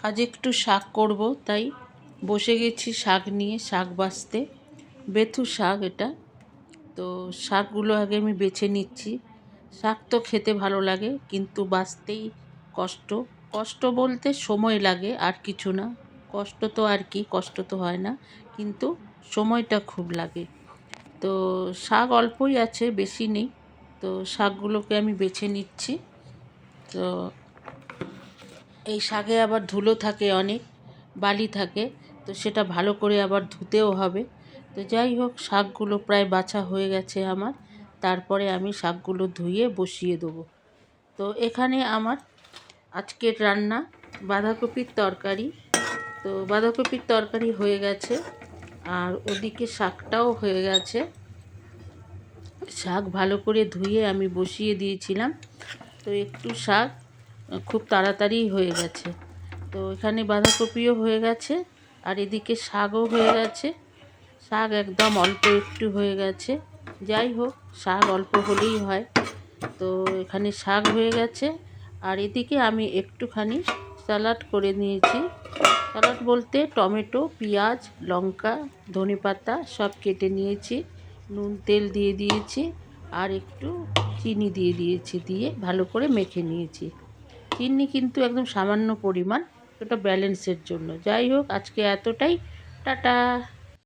আজ একটু শাক করব, তাই বসে গেছি শাক নিয়ে, শাক বাছতে। বেথু শাক এটা। তো শাকগুলো আগে আমি বেছে নিচ্ছি। শাক তো খেতে ভালো লাগে, কিন্তু বাছতেই কষ্ট। কষ্ট বলতে সময় লাগে, আর কিছু না। কষ্ট তো আর কি, কষ্ট তো হয় না, কিন্তু সময়টা খুব লাগে। তো শাক অল্পই আছে, বেশি নেই। তো শাকগুলোকে আমি বেছে নিচ্ছি। তো এই শাকে আবার ধুলো থাকে, অনেক বালি থাকে। তো সেটা ভালো করে আবার ধুতেও হবে। তো যাই হোক, শাকগুলো প্রায় বাছা হয়ে গেছে আমার। তারপরে আমি শাকগুলো ধুয়ে বসিয়ে দেবো। তো এখানে আমার আজকের রান্না বাঁধাকপির তরকারি। তো বাঁধাকপির তরকারি হয়ে গেছে, আর ওদিকে শাকটাও হয়ে গেছে। শাক ভালো করে ধুয়ে আমি বসিয়ে দিয়েছিলাম। তো একটু শাক খুব তাড়াতাড়ি হয়ে গেছে। তো এখানে বাঁধাকপিও হয়ে গেছে, আর এদিকে শাকও হয়ে গেছে। শাক একদম অল্প একটু হয়ে গেছে। যাই হোক, শাক অল্প হলেই হয়। তো এখানে শাক হয়ে গেছে, আর এদিকে আমি একটুখানি স্যালাড করে নিয়েছি। স্যালাড বলতে টমেটো, পেঁয়াজ, লঙ্কা, ধনেপাতা সব কেটে নিয়েছি। নুন তেল দিয়ে দিয়েছি, আর একটু চিনি দিয়ে দিয়েছি, দিয়ে ভালো করে মেখে নিয়েছি। চিনি কিন্তু একদম সামান্য পরিমাণ, ওটা ব্যালেন্সের জন্য। যাই হোক, আজকে এতটাই। টাটা।